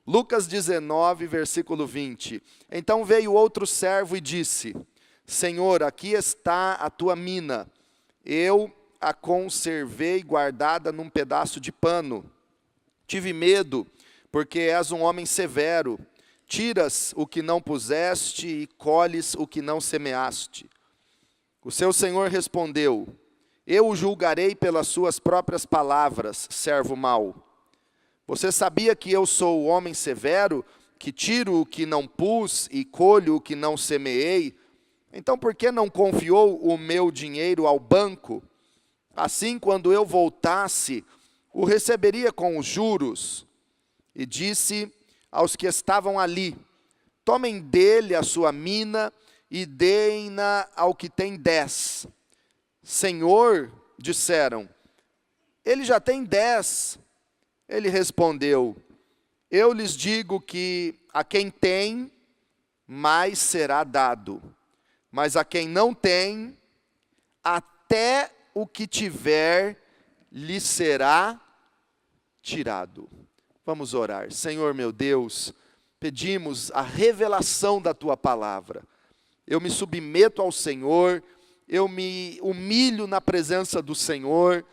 Lucas 19, versículo 20. Então veio outro servo e disse: Senhor, aqui está a tua mina. Eu a conservei guardada num pedaço de pano. Tive medo, porque és um homem severo. Tiras o que não puseste e colhes o que não semeaste. O seu senhor respondeu: Eu o julgarei pelas suas próprias palavras, servo mau. Você sabia que eu sou o homem severo, que tiro o que não pus e colho o que não semeei? Então por que não confiou o meu dinheiro ao banco? Assim, quando eu voltasse, o receberia com os juros. E disse aos que estavam ali: Tomem dele a sua mina e deem-na ao que tem 10. Senhor, disseram, ele já tem 10. Ele respondeu: Eu lhes digo que a quem tem, mais será dado. Mas a quem não tem, até o que tiver, lhe será tirado. Vamos orar. Senhor meu Deus, pedimos a revelação da tua palavra. Eu me submeto ao Senhor, eu me humilho na presença do Senhor,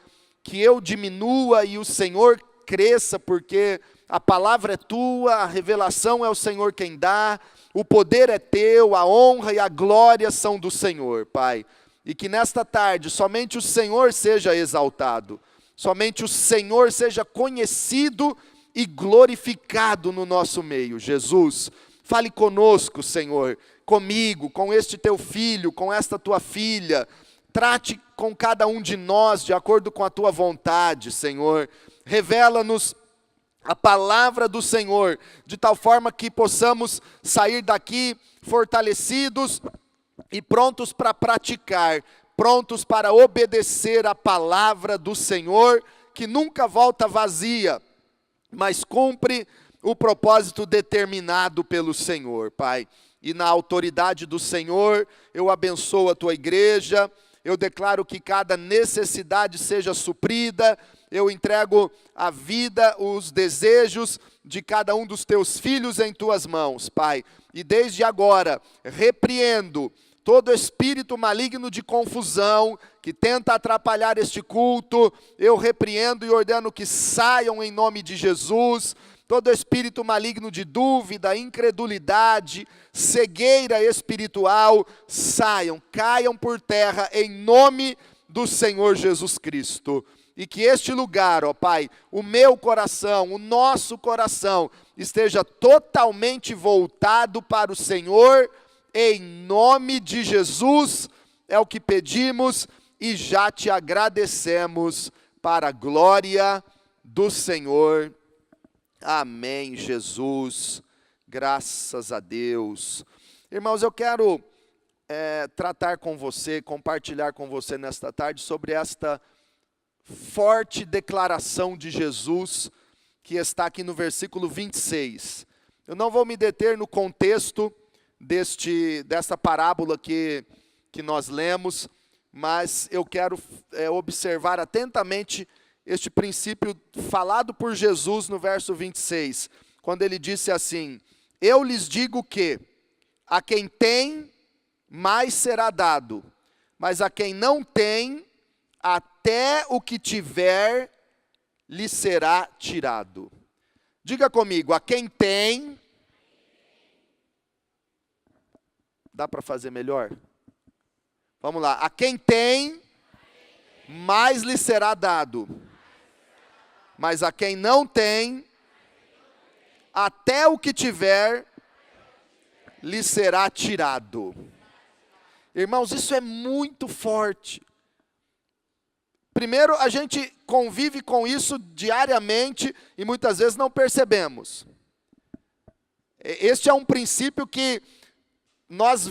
que eu diminua e o Senhor cresça, porque a palavra é tua, a revelação é o Senhor quem dá, o poder é teu, a honra e a glória são do Senhor, Pai. E que nesta tarde somente o Senhor seja exaltado, somente o Senhor seja conhecido e glorificado no nosso meio. Jesus, fale conosco, Senhor, comigo, com este teu filho, com esta tua filha. Trate com cada um de nós de acordo com a tua vontade, Senhor. Revela-nos a palavra do Senhor, de tal forma que possamos sair daqui fortalecidos e prontos para praticar, prontos para obedecer a palavra do Senhor, que nunca volta vazia, mas cumpre o propósito determinado pelo Senhor, Pai. E na autoridade do Senhor, eu abençoo a tua igreja, eu declaro que cada necessidade seja suprida, eu entrego a vida, os desejos de cada um dos teus filhos em tuas mãos, Pai. E desde agora, repreendo todo espírito maligno de confusão que tenta atrapalhar este culto, eu repreendo e ordeno que saiam em nome de Jesus. Todo espírito maligno de dúvida, incredulidade, cegueira espiritual, saiam, caiam por terra em nome do Senhor Jesus Cristo. E que este lugar, ó Pai, o meu coração, o nosso coração, esteja totalmente voltado para o Senhor, em nome de Jesus, é o que pedimos e já te agradecemos para a glória do Senhor. Amém, Jesus, graças a Deus. Irmãos, eu quero tratar com você, compartilhar com você nesta tarde sobre esta forte declaração de Jesus, que está aqui no versículo 26. Eu não vou me deter no contexto dessa parábola que nós lemos, mas eu quero observar atentamente este princípio falado por Jesus no verso 26, quando ele disse assim: Eu lhes digo que a quem tem, mais será dado, mas a quem não tem, até o que tiver, lhe será tirado. Diga comigo, a quem tem, dá para fazer melhor? Vamos lá, a quem tem, mais lhe será dado, mas a quem não tem, até o que tiver, lhe será tirado. Irmãos, isso é muito forte. Primeiro, a gente convive com isso diariamente e muitas vezes não percebemos. Este é um princípio que nós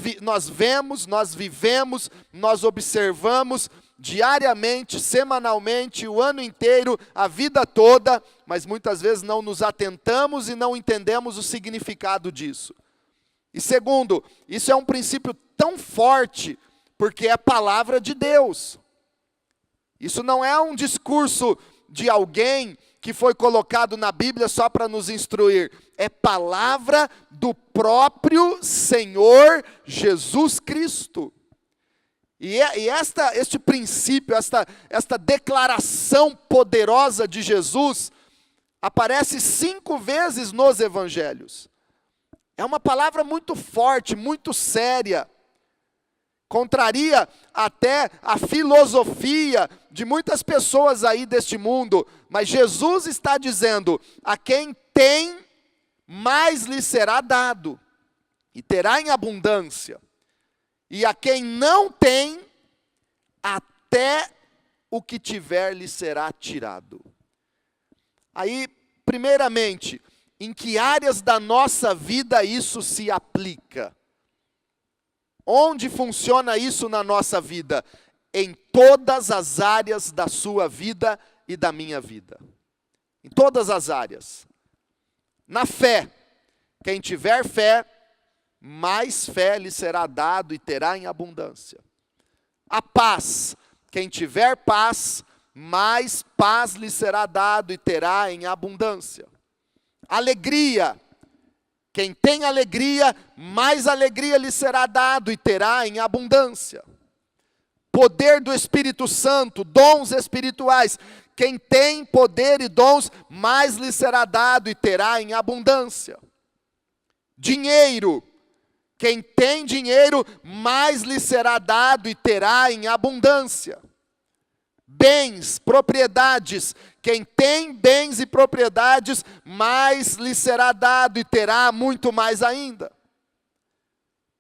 vemos, nós vivemos, nós observamos diariamente, semanalmente, o ano inteiro, a vida toda, mas muitas vezes não nos atentamos e não entendemos o significado disso. E segundo, isso é um princípio tão forte, porque é a palavra de Deus. Isso não é um discurso de alguém que foi colocado na Bíblia só para nos instruir. É palavra do próprio Senhor Jesus Cristo. Este princípio, esta declaração poderosa de Jesus, aparece 5 vezes nos evangelhos. É uma palavra muito forte, muito séria. Contraria até a filosofia de muitas pessoas aí deste mundo. Mas Jesus está dizendo: a quem tem, mais lhe será dado, e terá em abundância. E a quem não tem, até o que tiver lhe será tirado. Aí, primeiramente, em que áreas da nossa vida isso se aplica? Onde funciona isso na nossa vida? Em todas as áreas da sua vida e da minha vida. Em todas as áreas. Na fé, quem tiver fé, mais fé lhe será dado e terá em abundância. A paz, quem tiver paz, mais paz lhe será dado e terá em abundância. Alegria, quem tem alegria, mais alegria lhe será dado e terá em abundância. Poder do Espírito Santo, dons espirituais, quem tem poder e dons, mais lhe será dado e terá em abundância. Dinheiro, quem tem dinheiro, mais lhe será dado e terá em abundância. Bens, propriedades, quem tem bens e propriedades, mais lhe será dado e terá muito mais ainda.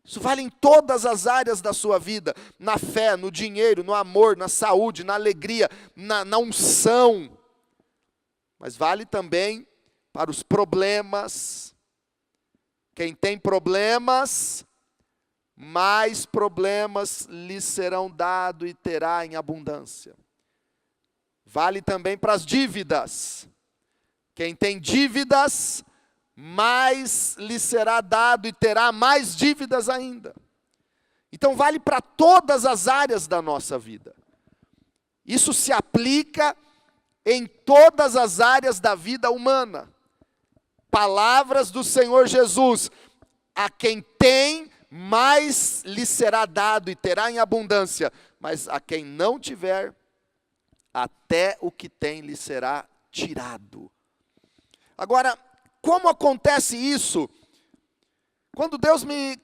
Isso vale em todas as áreas da sua vida, na fé, no dinheiro, no amor, na saúde, na alegria, na unção. Mas vale também para os problemas. Quem tem problemas, mais problemas lhe serão dados e terá em abundância. Vale também para as dívidas. Quem tem dívidas, mais lhe será dado e terá mais dívidas ainda. Então vale para todas as áreas da nossa vida. Isso se aplica em todas as áreas da vida humana. Palavras do Senhor Jesus: a quem tem, mais lhe será dado e terá em abundância, mas a quem não tiver, até o que tem lhe será tirado. Agora, como acontece isso? Quando Deus me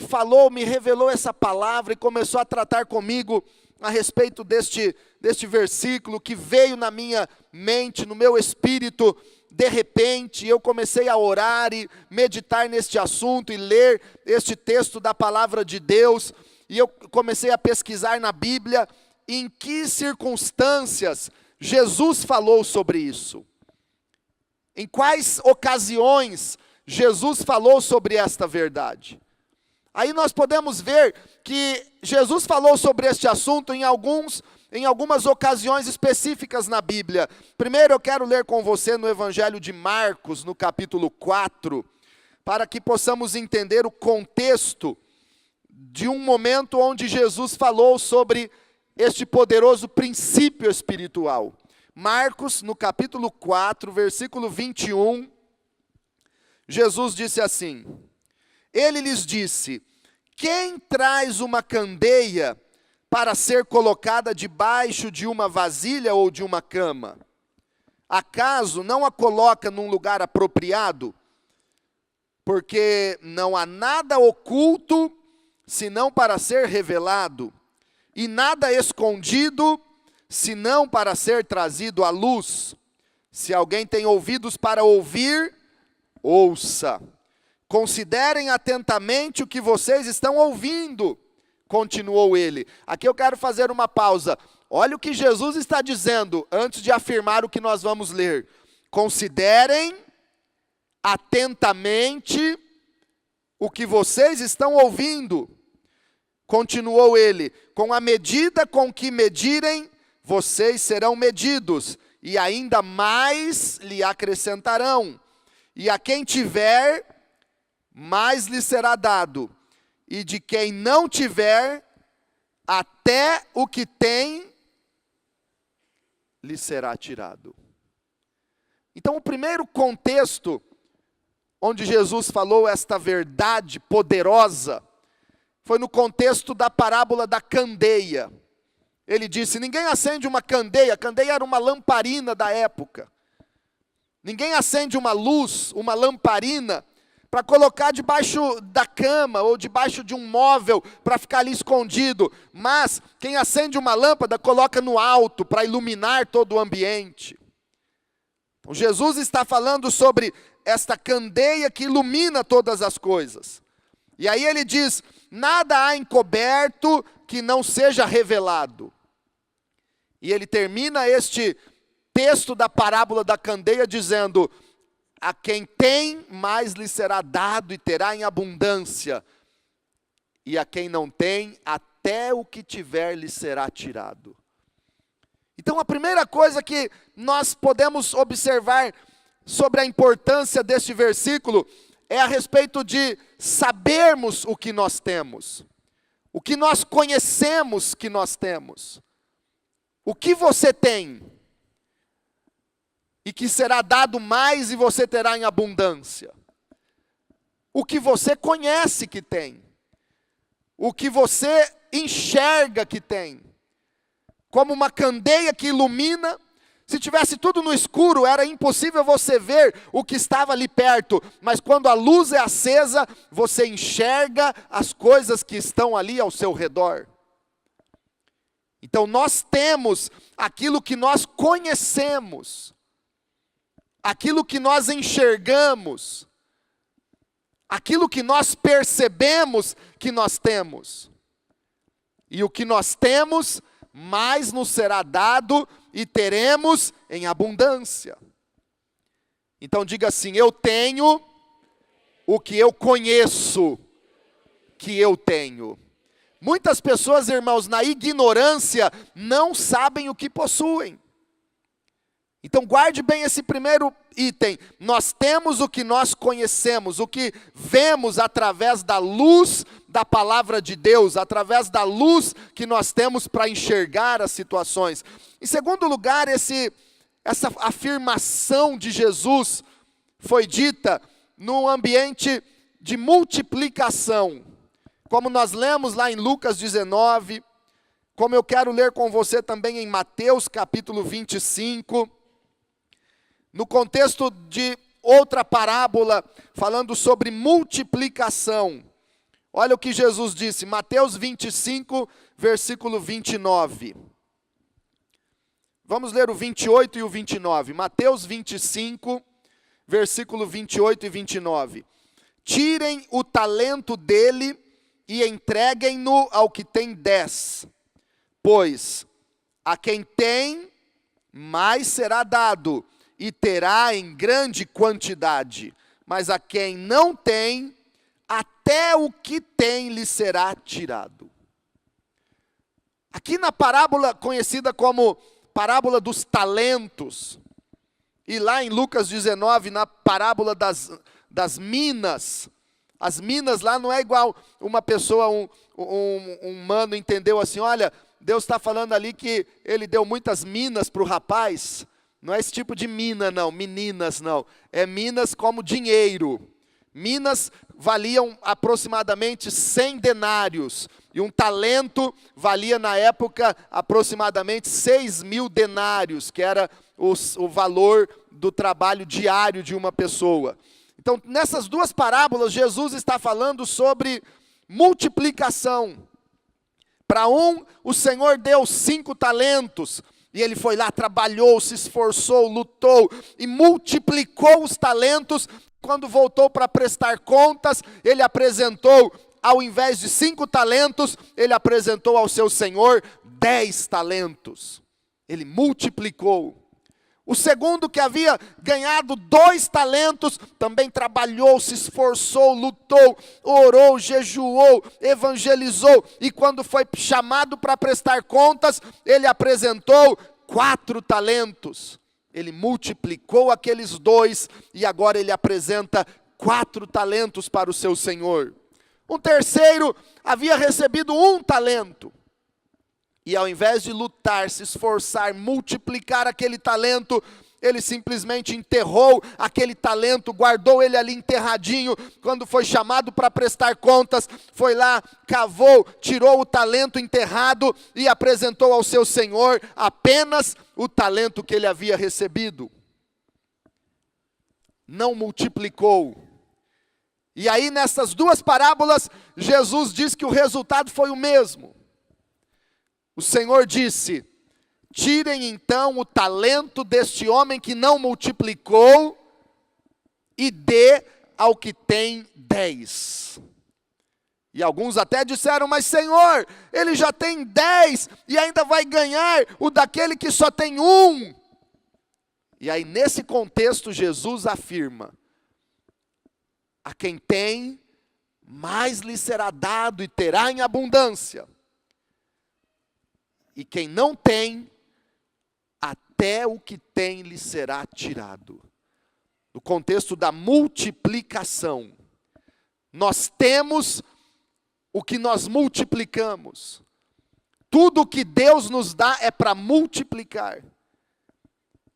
falou, me revelou essa palavra e começou a tratar comigo a respeito deste versículo que veio na minha mente, no meu espírito, de repente eu comecei a orar e meditar neste assunto e ler este texto da palavra de Deus, e eu comecei a pesquisar na Bíblia em que circunstâncias Jesus falou sobre isso. Em quais ocasiões Jesus falou sobre esta verdade. Aí nós podemos ver que Jesus falou sobre este assunto em algumas ocasiões específicas na Bíblia. Primeiro eu quero ler com você no Evangelho de Marcos, no capítulo 4, para que possamos entender o contexto de um momento onde Jesus falou sobre este poderoso princípio espiritual. Marcos, no capítulo 4, versículo 21, Jesus disse assim: ele lhes disse: quem traz uma candeia para ser colocada debaixo de uma vasilha ou de uma cama? Acaso não a coloca num lugar apropriado? Porque não há nada oculto, senão para ser revelado, e nada escondido, senão para ser trazido à luz. Se alguém tem ouvidos para ouvir, ouça. Considerem atentamente o que vocês estão ouvindo, continuou ele. Aqui eu quero fazer uma pausa. Olha o que Jesus está dizendo antes de afirmar o que nós vamos ler. Considerem atentamente o que vocês estão ouvindo. Continuou ele: com a medida com que medirem, vocês serão medidos, e ainda mais lhe acrescentarão. E a quem tiver, mais lhe será dado, e de quem não tiver, até o que tem lhe será tirado. Então, o primeiro contexto onde Jesus falou esta verdade poderosa foi no contexto da parábola da candeia. Ele disse: ninguém acende uma candeia, a candeia era uma lamparina da época. Ninguém acende uma luz, uma lamparina, para colocar debaixo da cama ou debaixo de um móvel para ficar ali escondido. Mas quem acende uma lâmpada coloca no alto para iluminar todo o ambiente. Então, Jesus está falando sobre esta candeia que ilumina todas as coisas. E aí ele diz: nada há encoberto que não seja revelado. E ele termina este texto da parábola da candeia dizendo: a quem tem, mais lhe será dado e terá em abundância. E a quem não tem, até o que tiver lhe será tirado. Então, a primeira coisa que nós podemos observar sobre a importância deste versículo é a respeito de sabermos o que nós temos, o que nós conhecemos que nós temos. O que você tem, e que será dado mais e você terá em abundância. O que você conhece que tem, o que você enxerga que tem. Como uma candeia que ilumina, se tivesse tudo no escuro, era impossível você ver o que estava ali perto, mas quando a luz é acesa, você enxerga as coisas que estão ali ao seu redor. Então nós temos aquilo que nós conhecemos, aquilo que nós enxergamos, aquilo que nós percebemos que nós temos. E o que nós temos, mais nos será dado e teremos em abundância. Então diga assim: eu tenho o que eu conheço que eu tenho. Muitas pessoas, irmãos, na ignorância, não sabem o que possuem. Então guarde bem esse primeiro item. Nós temos o que nós conhecemos, o que vemos através da luz da palavra de Deus, através da luz que nós temos para enxergar as situações. Em segundo lugar, essa afirmação de Jesus foi dita num ambiente de multiplicação. Como nós lemos lá em Lucas 19, como eu quero ler com você também em Mateus capítulo 25, no contexto de outra parábola, falando sobre multiplicação. Olha o que Jesus disse, Mateus 25, versículo 29. Vamos ler o 28 e o 29. Mateus 25, versículo 28 e 29. Tirem o talento dele e entreguem-no ao que tem 10. Pois a quem tem, mais será dado, e terá em grande quantidade. Mas a quem não tem, até o que tem lhe será tirado. Aqui na parábola conhecida como parábola dos talentos, e lá em Lucas 19, na parábola das minas, as minas lá não é igual uma pessoa, um mano entendeu assim: olha, Deus está falando ali que ele deu muitas minas para o rapaz. Não é esse tipo de mina não, meninas não, é minas como dinheiro. Minas valiam aproximadamente 100 denários, e um talento valia na época aproximadamente 6.000 denários, que era o valor do trabalho diário de uma pessoa. Então, nessas duas parábolas, Jesus está falando sobre multiplicação. Para um, o Senhor deu 5 talentos, e ele foi lá, trabalhou, se esforçou, lutou, e multiplicou os talentos. Quando voltou para prestar contas, ele apresentou, ao invés de 5 talentos, ele apresentou ao seu Senhor 10 talentos. Ele multiplicou. O segundo, que havia ganhado 2 talentos, também trabalhou, se esforçou, lutou, orou, jejuou, evangelizou. E quando foi chamado para prestar contas, ele apresentou 4 talentos. Ele multiplicou aqueles 2 e agora ele apresenta 4 talentos para o seu Senhor. Um terceiro havia recebido 1 talento. E ao invés de lutar, se esforçar, multiplicar aquele talento, ele simplesmente enterrou aquele talento, guardou ele ali enterradinho. Quando foi chamado para prestar contas, foi lá, cavou, tirou o talento enterrado e apresentou ao seu senhor apenas o talento que ele havia recebido. Não multiplicou. E aí nessas duas parábolas, Jesus diz que o resultado foi o mesmo. O Senhor disse: tirem então o talento deste homem que não multiplicou e dê ao que tem 10. E alguns até disseram: mas Senhor, ele já tem 10 e ainda vai ganhar o daquele que só tem 1. E aí nesse contexto Jesus afirma: a quem tem, mais lhe será dado e terá em abundância. E quem não tem, até o que tem lhe será tirado. No contexto da multiplicação, nós temos o que nós multiplicamos. Tudo o que Deus nos dá é para multiplicar.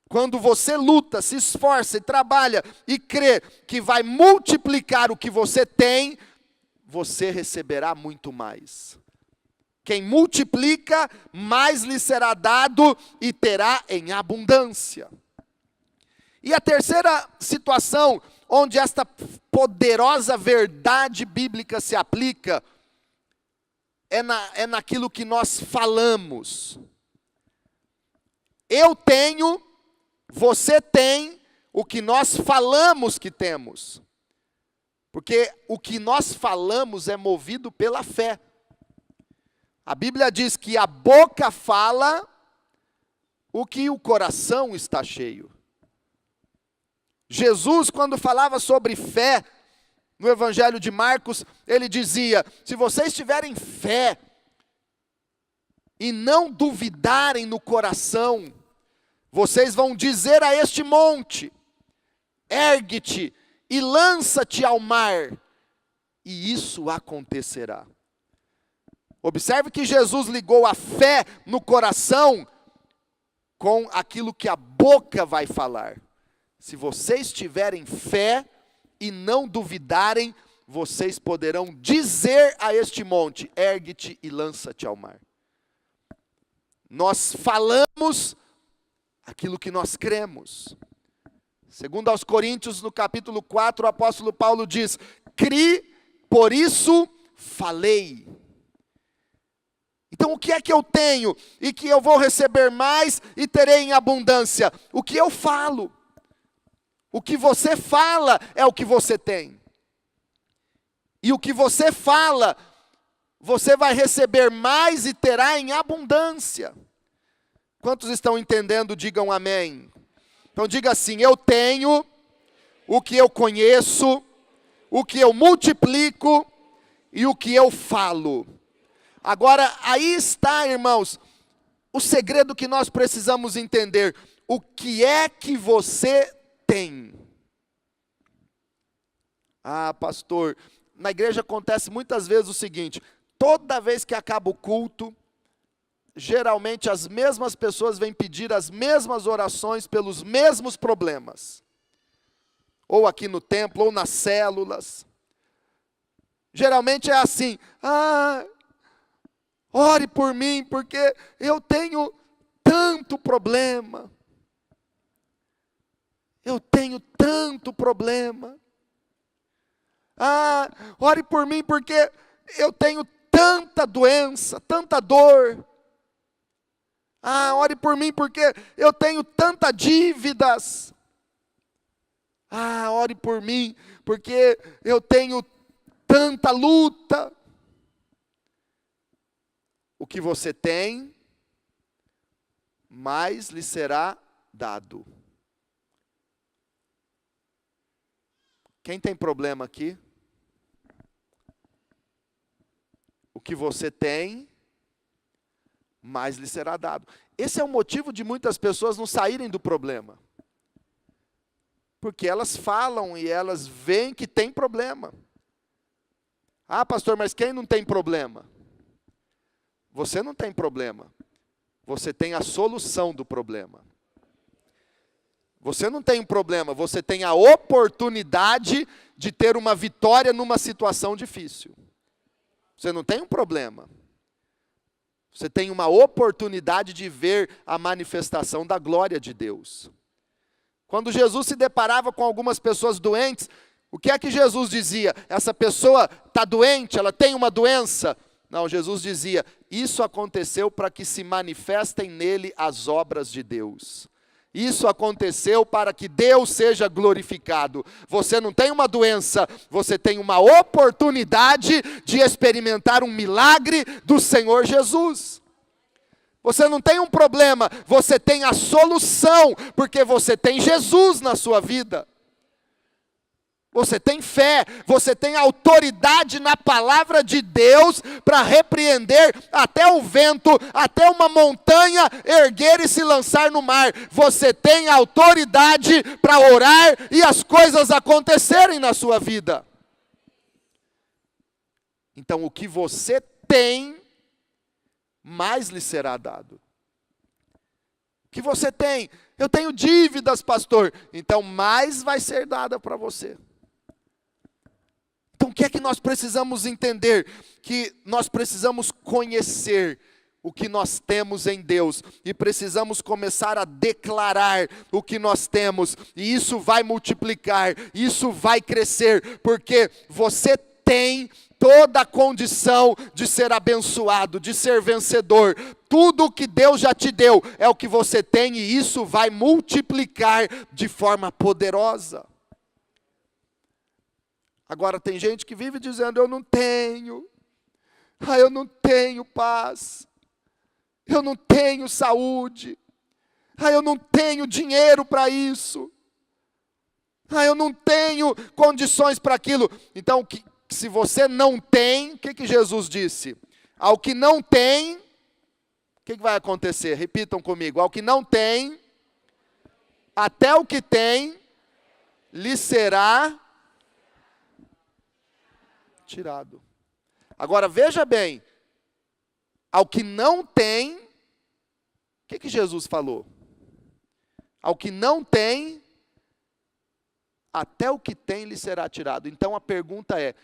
Quando você luta, se esforça e trabalha e crê que vai multiplicar o que você tem, você receberá muito mais. Quem multiplica, mais lhe será dado e terá em abundância. E a terceira situação onde esta poderosa verdade bíblica se aplica é naquilo que nós falamos. Eu tenho, você tem o que nós falamos que temos. Porque o que nós falamos é movido pela fé. A Bíblia diz que a boca fala o que o coração está cheio. Jesus, quando falava sobre fé, no Evangelho de Marcos, ele dizia: se vocês tiverem fé e não duvidarem no coração, vocês vão dizer a este monte: ergue-te e lança-te ao mar, e isso acontecerá. Observe que Jesus ligou a fé no coração com aquilo que a boca vai falar. Se vocês tiverem fé e não duvidarem, vocês poderão dizer a este monte: ergue-te e lança-te ao mar. Nós falamos aquilo que nós cremos. Segundo aos Coríntios, no capítulo 4, o apóstolo Paulo diz: cri, por isso falei. Então o que é que eu tenho e que eu vou receber mais e terei em abundância? O que eu falo. O que você fala é o que você tem. E o que você fala, você vai receber mais e terá em abundância. Quantos estão entendendo? Digam amém. Então diga assim: eu tenho o que eu conheço, o que eu multiplico e o que eu falo. Agora, aí está, irmãos, o segredo que nós precisamos entender. O que é que você tem? Ah, pastor, na igreja acontece muitas vezes o seguinte: toda vez que acaba o culto, geralmente as mesmas pessoas vêm pedir as mesmas orações pelos mesmos problemas. Ou aqui no templo, ou nas células. Geralmente é assim: ore por mim, porque eu tenho tanto problema. Eu tenho tanto problema. Ore por mim, porque eu tenho tanta doença, tanta dor. Ore por mim, porque eu tenho tantas dívidas. Ore por mim, porque eu tenho tanta luta. O que você tem, mais lhe será dado. Quem tem problema aqui? O que você tem, mais lhe será dado. Esse é o motivo de muitas pessoas não saírem do problema. Porque elas falam e elas veem que tem problema. Pastor, mas quem não tem problema? Você não tem problema. Você tem a solução do problema. Você não tem um problema, você tem a oportunidade de ter uma vitória numa situação difícil. Você não tem um problema. Você tem uma oportunidade de ver a manifestação da glória de Deus. Quando Jesus se deparava com algumas pessoas doentes, o que é que Jesus dizia? Essa pessoa está doente, ela tem uma doença? Não, Jesus dizia, isso aconteceu para que se manifestem nele as obras de Deus. Isso aconteceu para que Deus seja glorificado. Você não tem uma doença, você tem uma oportunidade de experimentar um milagre do Senhor Jesus. Você não tem um problema, você tem a solução, porque você tem Jesus na sua vida. Você tem fé, você tem autoridade na palavra de Deus para repreender até o vento, até uma montanha erguer e se lançar no mar. Você tem autoridade para orar e as coisas acontecerem na sua vida. Então o que você tem, mais lhe será dado. O que você tem? Eu tenho dívidas, pastor. Então mais vai ser dada para você. Então o que é que nós precisamos entender? Que nós precisamos conhecer o que nós temos em Deus, e precisamos começar a declarar o que nós temos, e isso vai multiplicar, isso vai crescer, porque você tem toda a condição de ser abençoado, de ser vencedor. Tudo o que Deus já te deu é o que você tem, e isso vai multiplicar de forma poderosa. Agora tem gente que vive dizendo, eu não tenho paz, eu não tenho saúde, eu não tenho dinheiro para isso, eu não tenho condições para aquilo. Então, se você não tem, o que Jesus disse? Ao que não tem, o que vai acontecer? Repitam comigo, ao que não tem, até o que tem, lhe será tirado. Agora veja bem, ao que não tem, o que Jesus falou? Ao que não tem, até o que tem lhe será tirado. Então a pergunta é,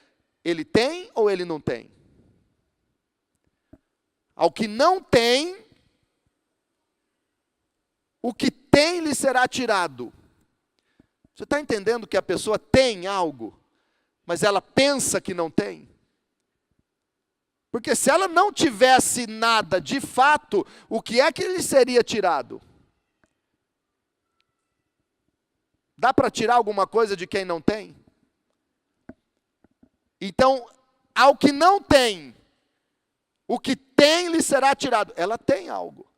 ele tem ou ele não tem? Ao que não tem, o que tem lhe será tirado. Você está entendendo que a pessoa tem algo, mas ela pensa que não tem? Porque se ela não tivesse nada de fato, o que é que lhe seria tirado? Dá para tirar alguma coisa de quem não tem? Então, ao que não tem, o que tem lhe será tirado. Ela tem algo,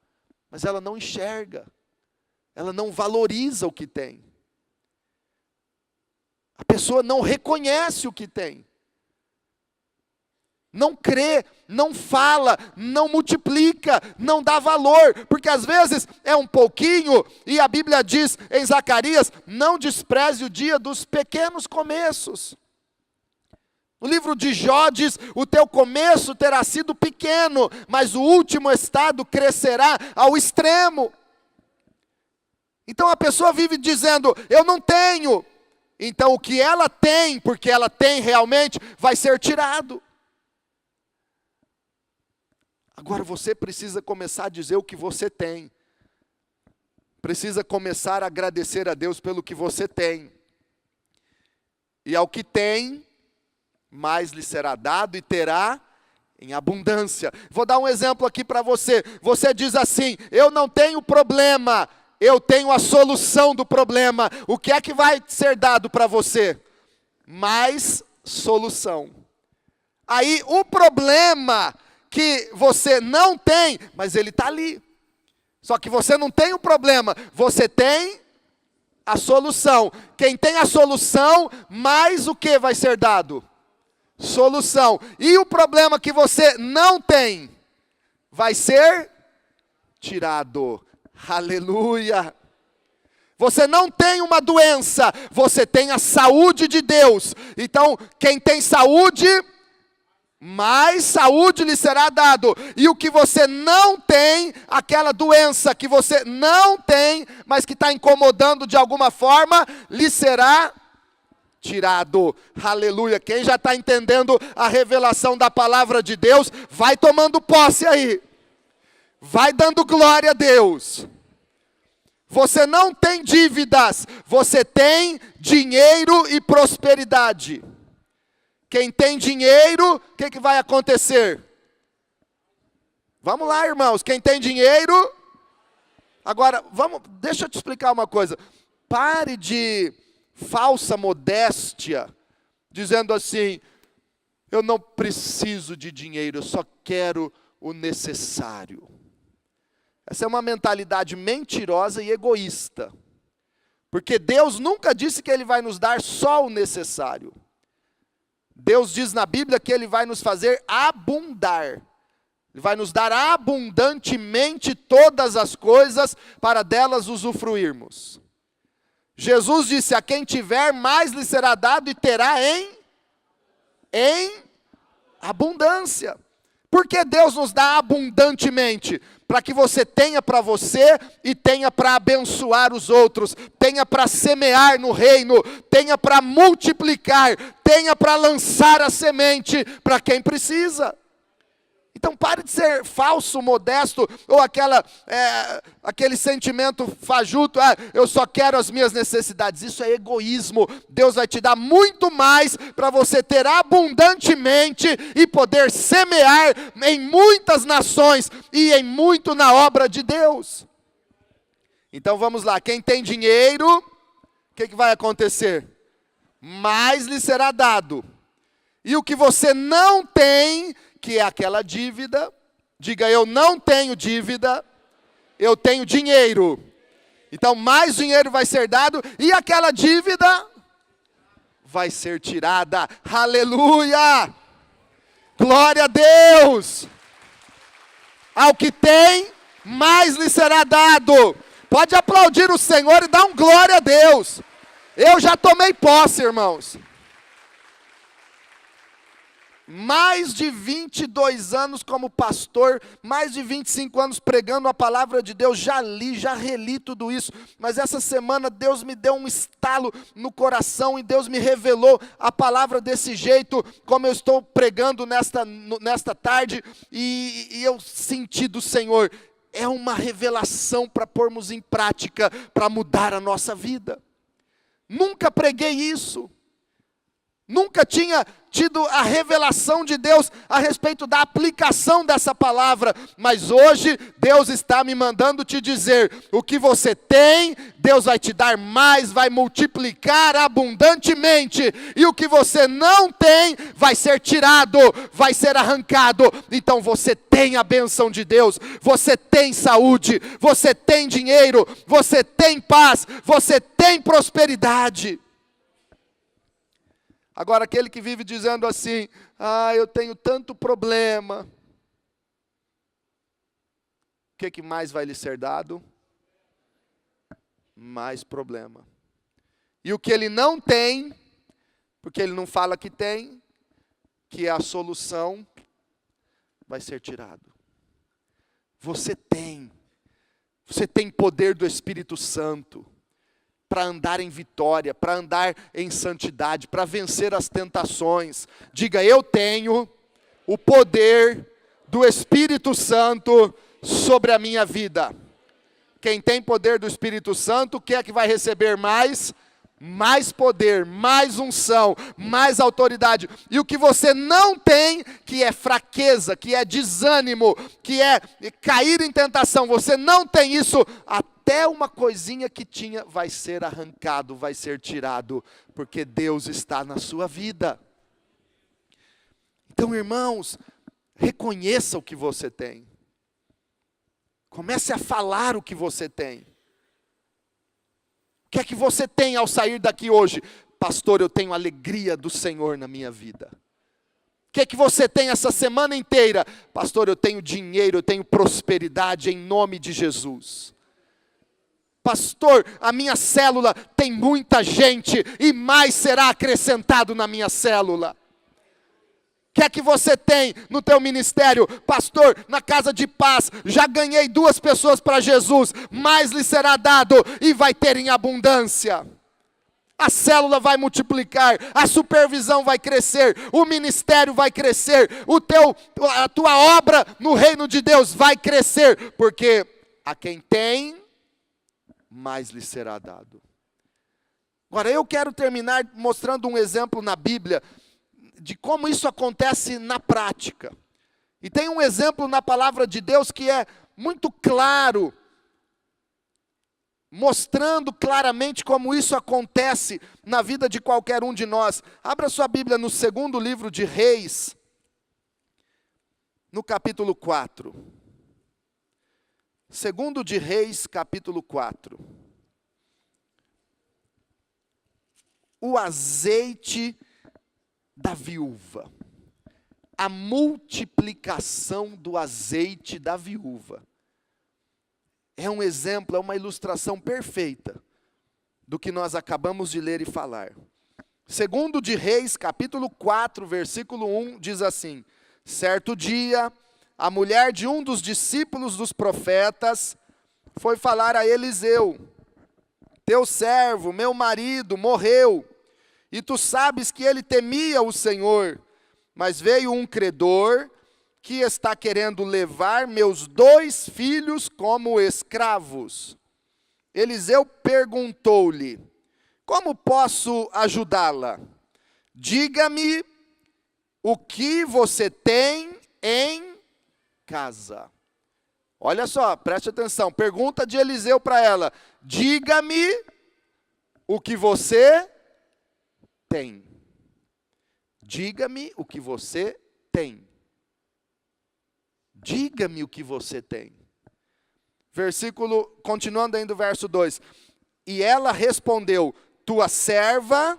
mas ela não enxerga, ela não valoriza o que tem. A pessoa não reconhece o que tem. Não crê, não fala, não multiplica, não dá valor, porque às vezes é um pouquinho, e a Bíblia diz em Zacarias, não despreze o dia dos pequenos começos. No livro de Jó diz, o teu começo terá sido pequeno, mas o último estado crescerá ao extremo. Então a pessoa vive dizendo, eu não tenho. Então o que ela tem, porque ela tem realmente, vai ser tirado. Agora você precisa começar a dizer o que você tem. Precisa começar a agradecer a Deus pelo que você tem. E ao que tem, mais lhe será dado e terá em abundância. Vou dar um exemplo aqui para você. Você diz assim, eu não tenho problema, eu tenho a solução do problema. O que é que vai ser dado para você? Mais solução. Aí o problema que você não tem, mas ele está ali. Só que você não tem o problema, você tem a solução. Quem tem a solução, mais o que vai ser dado? Solução. E o problema que você não tem, vai ser tirado. Aleluia. Você não tem uma doença, você tem a saúde de Deus. Então, quem tem saúde, mais saúde lhe será dado. E o que você não tem, aquela doença que você não tem, mas que está incomodando de alguma forma, lhe será tirado. Aleluia. Quem já está entendendo a revelação da palavra de Deus, vai tomando posse aí. Vai dando glória a Deus. Você não tem dívidas, você tem dinheiro e prosperidade. Quem tem dinheiro, o que vai acontecer? Vamos lá, irmãos, quem tem dinheiro... Agora, deixa eu te explicar uma coisa. Pare de falsa modéstia, dizendo assim, eu não preciso de dinheiro, eu só quero o necessário. Essa é uma mentalidade mentirosa e egoísta. Porque Deus nunca disse que Ele vai nos dar só o necessário. Deus diz na Bíblia que Ele vai nos fazer abundar. Ele vai nos dar abundantemente todas as coisas para delas usufruirmos. Jesus disse, a quem tiver mais lhe será dado e terá em abundância. Por que Deus nos dá abundantemente? Para que você tenha para você e tenha para abençoar os outros, tenha para semear no reino, tenha para multiplicar, tenha para lançar a semente para quem precisa. Então pare de ser falso, modesto, ou aquele sentimento fajuto, eu só quero as minhas necessidades. Isso é egoísmo. Deus vai te dar muito mais para você ter abundantemente e poder semear em muitas nações e em muito na obra de Deus. Então vamos lá, quem tem dinheiro, o que vai acontecer? Mais lhe será dado. E o que você não tem, que é aquela dívida, diga, eu não tenho dívida, eu tenho dinheiro. Então mais dinheiro vai ser dado e aquela dívida vai ser tirada. Aleluia! Glória a Deus! Ao que tem, mais lhe será dado. Pode aplaudir o Senhor e dar um glória a Deus. Eu já tomei posse, irmãos. Mais de 22 anos como pastor, mais de 25 anos pregando a palavra de Deus, já li, já reli tudo isso, mas essa semana Deus me deu um estalo no coração e Deus me revelou a palavra desse jeito, como eu estou pregando nesta tarde, e eu senti do Senhor, é uma revelação para pormos em prática, para mudar a nossa vida. Nunca preguei isso. Nunca tinha tido a revelação de Deus a respeito da aplicação dessa palavra, mas hoje Deus está me mandando te dizer, o que você tem, Deus vai te dar mais, vai multiplicar abundantemente, e o que você não tem, vai ser tirado, vai ser arrancado. Então você tem a bênção de Deus, você tem saúde, você tem dinheiro, você tem paz, você tem prosperidade. Agora, aquele que vive dizendo assim, eu tenho tanto problema. O que mais vai lhe ser dado? Mais problema. E o que ele não tem, porque ele não fala que tem, que é a solução, vai ser tirado. Você tem poder do Espírito Santo, para andar em vitória, para andar em santidade, para vencer as tentações. Diga, eu tenho o poder do Espírito Santo sobre a minha vida. Quem tem poder do Espírito Santo, o que é que vai receber mais? Mais poder, mais unção, mais autoridade. E o que você não tem, que é fraqueza, que é desânimo, que é cair em tentação, você não tem isso, até uma coisinha que tinha vai ser arrancado, vai ser tirado, porque Deus está na sua vida. Então, irmãos, reconheça o que você tem. Comece a falar o que você tem. O que é que você tem ao sair daqui hoje? Pastor, eu tenho a alegria do Senhor na minha vida. O que é que você tem essa semana inteira? Pastor, eu tenho dinheiro, eu tenho prosperidade em nome de Jesus. Pastor, a minha célula tem muita gente e mais será acrescentado na minha célula. O que é que você tem no teu ministério? Pastor, na casa de paz, já ganhei 2 pessoas para Jesus, mais lhe será dado e vai ter em abundância. A célula vai multiplicar, a supervisão vai crescer, o ministério vai crescer, a tua obra no reino de Deus vai crescer, porque a quem tem, mais lhe será dado. Agora eu quero terminar mostrando um exemplo na Bíblia, de como isso acontece na prática. E tem um exemplo na palavra de Deus que é muito claro, mostrando claramente como isso acontece na vida de qualquer um de nós. Abra sua Bíblia no 2º livro de Reis, no capítulo 4. 2º de Reis, capítulo 4. O azeite da viúva. A multiplicação do azeite da viúva. É um exemplo, é uma ilustração perfeita do que nós acabamos de ler e falar. 2º de Reis, capítulo 4, versículo 1, diz assim: certo dia, a mulher de um dos discípulos dos profetas foi falar a Eliseu: teu servo, meu marido, morreu, e tu sabes que ele temia o Senhor, mas veio um credor que está querendo levar meus 2 filhos como escravos. Eliseu perguntou-lhe: como posso ajudá-la? Diga-me o que você tem em casa. Olha só, preste atenção, pergunta de Eliseu para ela: diga-me o que você tem. Diga-me o que você tem. Diga-me o que você tem. Versículo, continuando ainda o verso 2. E ela respondeu: tua serva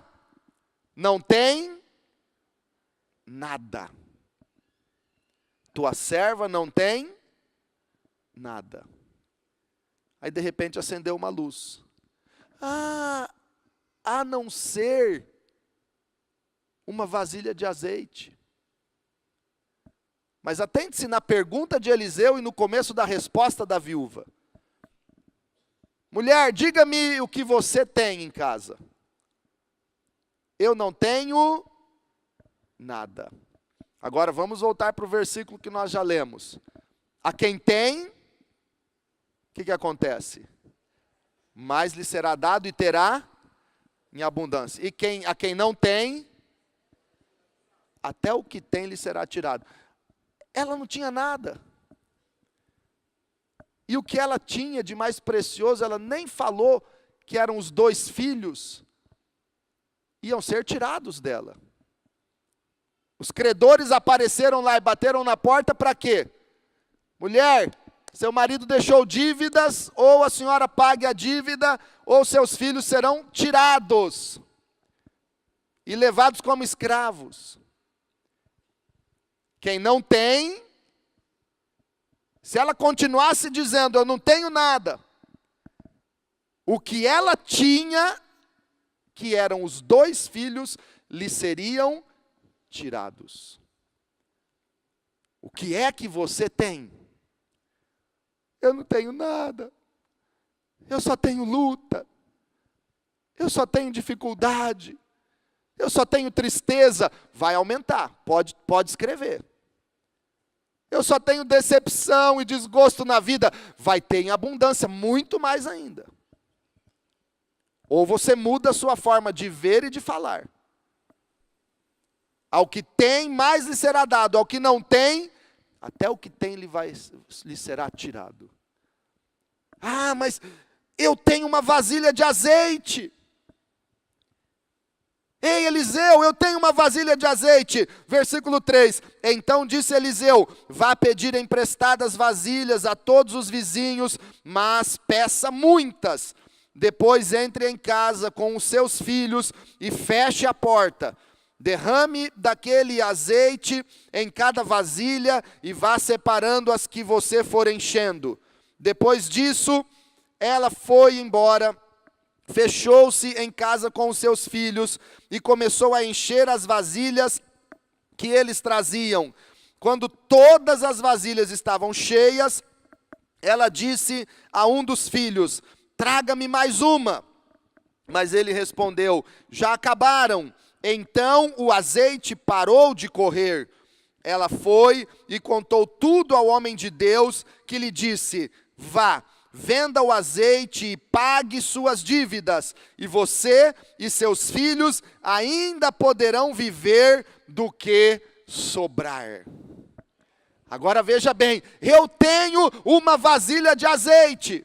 não tem nada. Tua serva não tem nada. Aí de repente acendeu uma luz. A não ser uma vasilha de azeite. Mas atente-se na pergunta de Eliseu e no começo da resposta da viúva. Mulher, diga-me o que você tem em casa. Eu não tenho nada. Agora vamos voltar para o versículo que nós já lemos. A quem tem, o que acontece? Mais lhe será dado e terá em abundância. E a quem não tem, até o que tem lhe será tirado. Ela não tinha nada. E o que ela tinha de mais precioso, ela nem falou que eram os 2 filhos, iam ser tirados dela. Os credores apareceram lá e bateram na porta para quê? Mulher, seu marido deixou dívidas, ou a senhora pague a dívida, ou seus filhos serão tirados e levados como escravos. Quem não tem, se ela continuasse dizendo, eu não tenho nada, o que ela tinha, que eram os 2 filhos, lhe seriam tirados. O que é que você tem? Eu não tenho nada. Eu só tenho luta. Eu só tenho dificuldade. Eu só tenho tristeza. Vai aumentar, pode escrever. Eu só tenho decepção e desgosto na vida. Vai ter em abundância, muito mais ainda. Ou você muda a sua forma de ver e de falar. Ao que tem, mais lhe será dado. Ao que não tem, até o que tem lhe será tirado. Mas eu tenho uma vasilha de azeite. Ei, Eliseu, eu tenho uma vasilha de azeite. Versículo 3. Então disse Eliseu: vá pedir emprestadas vasilhas a todos os vizinhos, mas peça muitas. Depois entre em casa com os seus filhos e feche a porta. Derrame daquele azeite em cada vasilha e vá separando as que você for enchendo. Depois disso, ela foi embora, fechou-se em casa com os seus filhos e começou a encher as vasilhas que eles traziam. Quando todas as vasilhas estavam cheias, ela disse a um dos filhos: traga-me mais uma. Mas ele respondeu: já acabaram. Então o azeite parou de correr. Ela foi e contou tudo ao homem de Deus, que lhe disse: vá, venda o azeite e pague suas dívidas, e você e seus filhos ainda poderão viver do que sobrar. Agora veja bem, eu tenho uma vasilha de azeite.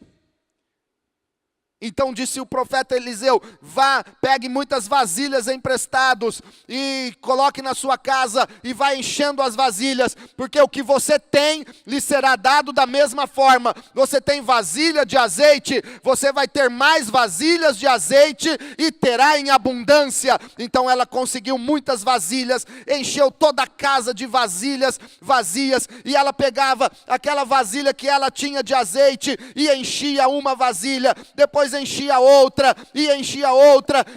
Então disse o profeta Eliseu: vá, pegue muitas vasilhas emprestados e coloque na sua casa e vá enchendo as vasilhas, porque o que você tem lhe será dado da mesma forma. Você tem vasilha de azeite, você vai ter mais vasilhas de azeite e terá em abundância. Então ela conseguiu muitas vasilhas, encheu toda a casa de vasilhas vazias, e ela pegava aquela vasilha que ela tinha de azeite e enchia uma vasilha, depois enchia outra,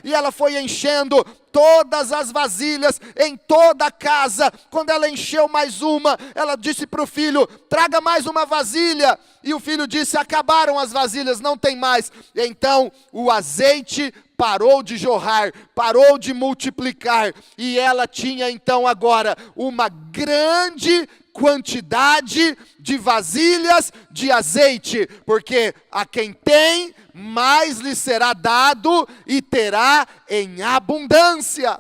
e ela foi enchendo todas as vasilhas em toda a casa. Quando ela encheu mais uma, ela disse para o filho: traga mais uma vasilha. E o filho disse: acabaram as vasilhas, não tem mais. Então o azeite parou de jorrar, parou de multiplicar, e ela tinha então agora uma grande quantidade de vasilhas de azeite, porque a quem tem, mais lhe será dado e terá em abundância.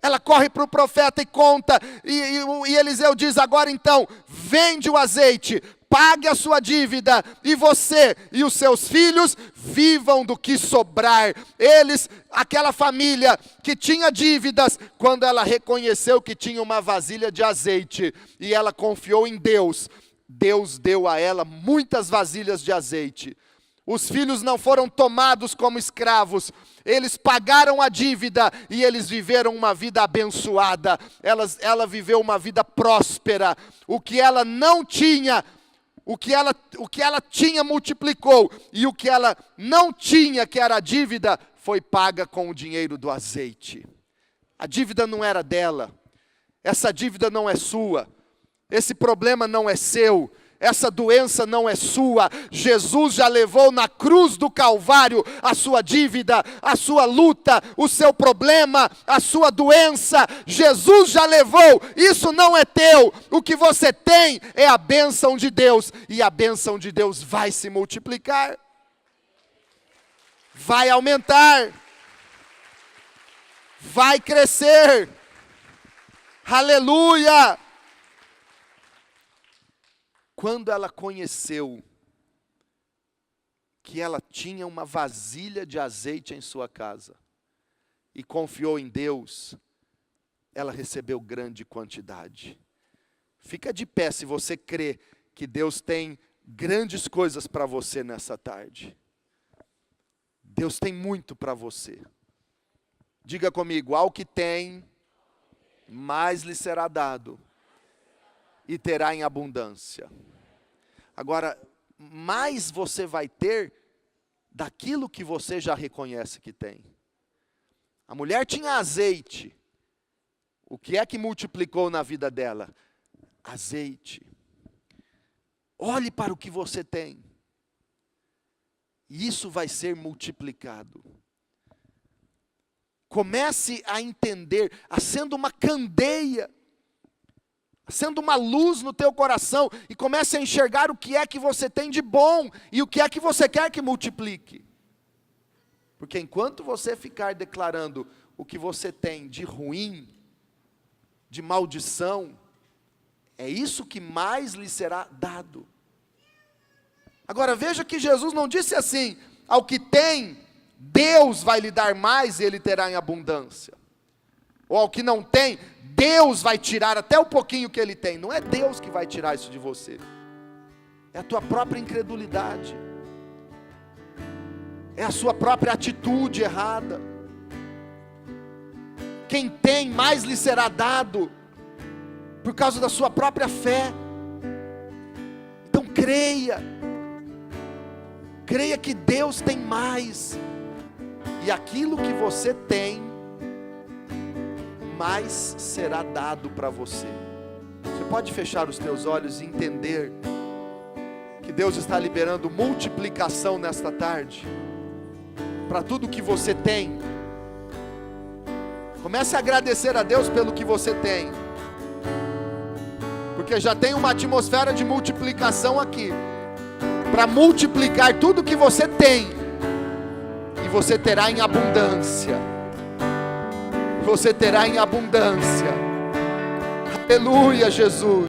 Ela corre para o profeta e conta, e Eliseu diz: agora então, vende o azeite, pague a sua dívida, e você e os seus filhos vivam do que sobrar. Eles, aquela família que tinha dívidas, quando ela reconheceu que tinha uma vasilha de azeite, e ela confiou em Deus, Deus deu a ela muitas vasilhas de azeite. Os filhos não foram tomados como escravos, eles pagaram a dívida e eles viveram uma vida abençoada. Ela viveu uma vida próspera. O que ela não tinha, o que ela tinha multiplicou, e o que ela não tinha, que era a dívida, foi paga com o dinheiro do azeite. A dívida não era dela, essa dívida não é sua, esse problema não é seu, essa doença não é sua. Jesus já levou na cruz do Calvário a sua dívida, a sua luta, o seu problema, a sua doença. Jesus já levou, isso não é teu. O que você tem é a bênção de Deus, e a bênção de Deus vai se multiplicar, vai aumentar, vai crescer. Aleluia! Quando ela conheceu que ela tinha uma vasilha de azeite em sua casa e confiou em Deus, ela recebeu grande quantidade. Fica de pé se você crê que Deus tem grandes coisas para você nessa tarde. Deus tem muito para você. Diga comigo: ao que tem, mais lhe será dado, e terá em abundância. Agora, mais você vai ter daquilo que você já reconhece que tem. A mulher tinha azeite. O que é que multiplicou na vida dela? Azeite. Olhe para o que você tem, e isso vai ser multiplicado. Comece a entender, acenda uma candeia, acenda uma luz no teu coração, e comece a enxergar o que é que você tem de bom, e o que é que você quer que multiplique. Porque enquanto você ficar declarando o que você tem de ruim, de maldição, é isso que mais lhe será dado. Agora veja que Jesus não disse assim: ao que tem, Deus vai lhe dar mais e ele terá em abundância. Ou ao que não tem, Deus vai tirar até o pouquinho que ele tem. Não é Deus que vai tirar isso de você, é a tua própria incredulidade, é a sua própria atitude errada. Quem tem, mais lhe será dado, por causa da sua própria fé. Então creia que Deus tem mais, e aquilo que você tem, mais será dado para você. Você pode fechar os teus olhos e entender que Deus está liberando multiplicação nesta tarde, para tudo que você tem. Comece a agradecer a Deus pelo que você tem, porque já tem uma atmosfera de multiplicação aqui, para multiplicar tudo que você tem, e você terá em abundância, você terá em abundância. Aleluia, Jesus.